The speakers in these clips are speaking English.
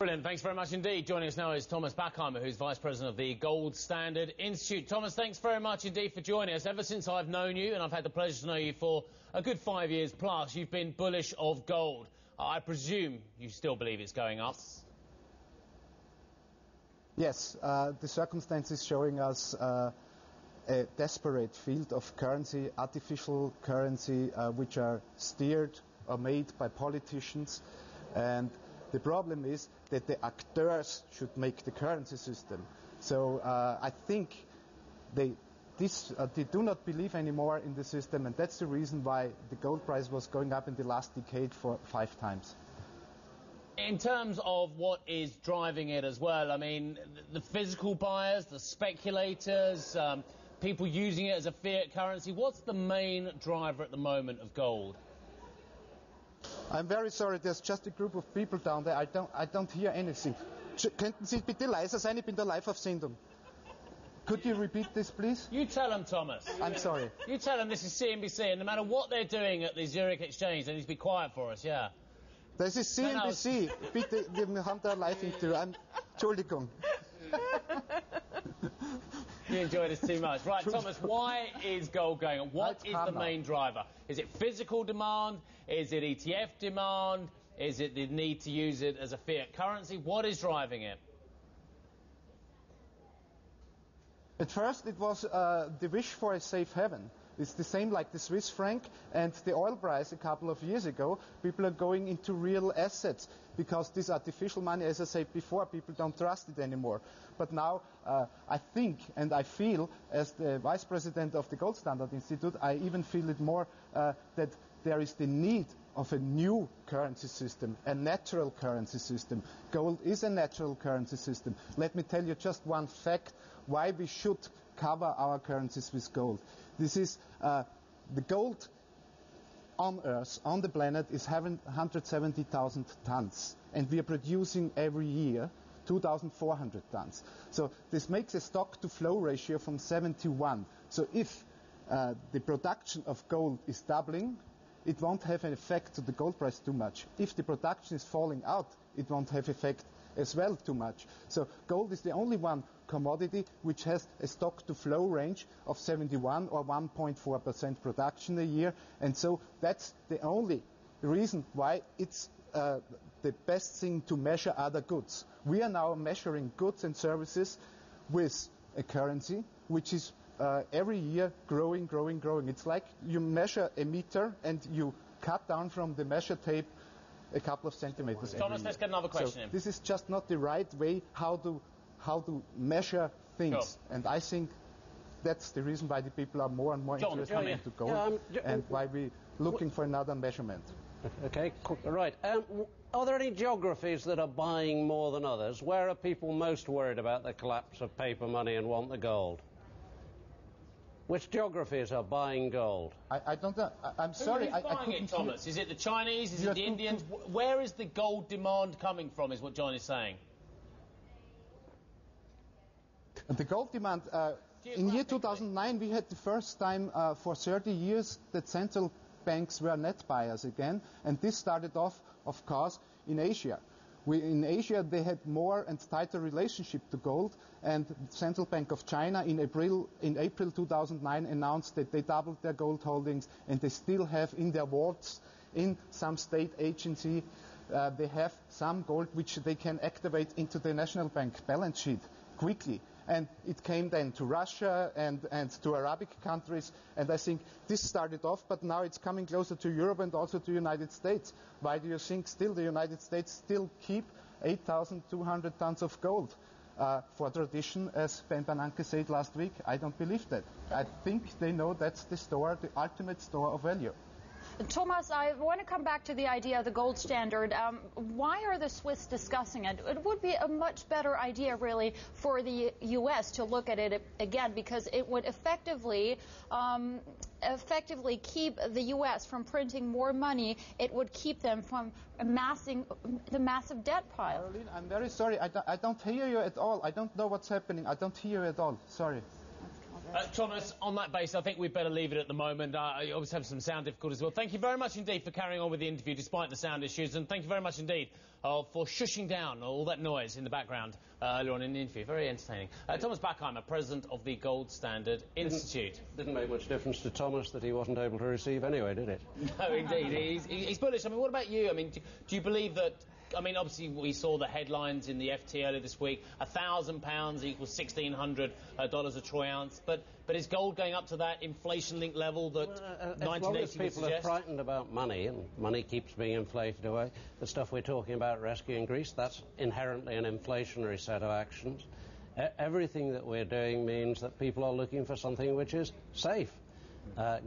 Brilliant. Thanks very much indeed. Joining us now is Thomas Bachheimer, who's Vice President of the Gold Standard Institute. Thomas, thanks very much indeed for joining us. Ever since I've known you, and I've had the pleasure to know you for a good 5 years plus, you've been bullish of gold. I presume you still believe it's going up? Yes, the circumstances showing us a desperate field of currency, artificial currency, which are steered or made by politicians. And the problem is that the actors should make the currency system. So I think they do not believe anymore in the system, and that's the reason why the gold price was going up in the last decade for 5 times. In terms of what is driving it as well, I mean, the physical buyers, the speculators, people using it as a fiat currency, what's the main driver at the moment of gold? I'm very sorry, there's just a group of people down there. I don't hear anything. Könnten Sie bitte leiser sein? Ich bin der live auf Sendung. Could you repeat this, please? You tell them, Thomas. I'm sorry. You tell them this is CNBC, and no matter what they're doing at the Zurich Exchange, they need to be quiet for us, yeah. Das ist CNBC. Bitte, wir haben da Live-Interview. Entschuldigung. You enjoy this too much. Right, Thomas, why is gold going up? What is the main driver? Is it physical demand? Is it ETF demand? Is it the need to use it as a fiat currency? What is driving it? At first it was the wish for a safe haven. It's the same like the Swiss franc and the oil price a couple of years ago. People are going into real assets because this artificial money, as I said before, people don't trust it anymore. But now I think and I feel, as the Vice President of the Gold Standard Institute, I even feel it more that there is the need of a new currency system, a natural currency system. Gold is a natural currency system. Let me tell you just one fact why we should cover our currencies with gold. This is the gold on Earth, on the planet, is having 170,000 tons, and we are producing every year 2,400 tons. So this makes a stock-to-flow ratio from 7 to 1. So if the production of gold is doubling, it won't have an effect to the gold price too much. If the production is falling out, it won't have effect as well too much. So gold is the only one commodity which has a stock-to-flow range of 71 or 1.4% production a year, and so that's the only reason why it's the best thing to measure other goods. We are now measuring goods and services with a currency which is every year growing. It's like you measure a meter and you cut down from the measure tape a couple of centimeters. Thomas, let's get another question in. This is just not the right way how to measure things. Sure. And I think that's the reason why the people are more and more interested into gold and why we're looking for another measurement. Okay, right. Are there any geographies that are buying more than others? Where are people most worried about the collapse of paper money and want the gold? Which geographies are buying gold? I don't know. I'm sorry. Who's buying it, Thomas? Is it the Chinese? Is it the Indians? Where is the gold demand coming from, is what John is saying. The gold demand, in year 2009, we had the first time for 30 years that central banks were net buyers again, and this started off, of course, in Asia. In Asia, they had more and tighter relationship to gold, and the Central Bank of China in April 2009 announced that they doubled their gold holdings, and they still have in their vaults, in some state agency, they have some gold which they can activate into the national bank balance sheet quickly. And it came then to Russia and to Arabic countries, and I think this started off, but now it's coming closer to Europe and also to the United States. Why do you think still the United States still keep 8,200 tons of gold for tradition, as Ben Bernanke said last week? I don't believe that. I think they know that's the store, the ultimate store of value. Thomas, I want to come back to the idea of the gold standard. Why are the Swiss discussing it? It would be a much better idea, really, for the U.S. to look at it again, because it would effectively keep the U.S. from printing more money. It would keep them from amassing the massive debt pile. Caroline, I'm very sorry. I don't hear you at all. I don't know what's happening. I don't hear you at all. Sorry. Thomas, on that basis, I think we'd better leave it at the moment. I obviously have some sound difficulties as well. Thank you very much indeed for carrying on with the interview despite the sound issues, and thank you very much indeed for shushing down all that noise in the background earlier on in the interview. Very entertaining. Thomas Bachheimer, President of the Gold Standard Institute. Didn't make much difference to Thomas that he wasn't able to receive anyway, did it? No, indeed. He's bullish. I mean, what about you? I mean, do you believe that... I mean, obviously, we saw the headlines in the FT earlier this week. £1,000 equals $1,600 a troy ounce. But is gold going up to that inflation-linked level that 1980 would suggest? People are frightened about money, and money keeps being inflated away. The stuff we're talking about rescuing Greece, that's inherently an inflationary set of actions. Everything that we're doing means that people are looking for something which is safe.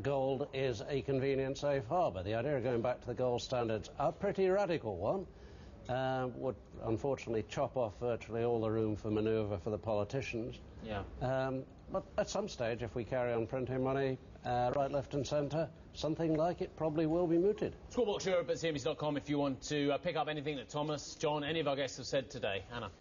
Gold is a convenient safe harbour. The idea of going back to the gold standards, a pretty radical one, would unfortunately chop off virtually all the room for manoeuvre for the politicians. Yeah. But at some stage, if we carry on printing money right, left and centre, something like it probably will be mooted. Scorebox Europe at CNBC.com if you want to pick up anything that Thomas, John, any of our guests have said today. Anna.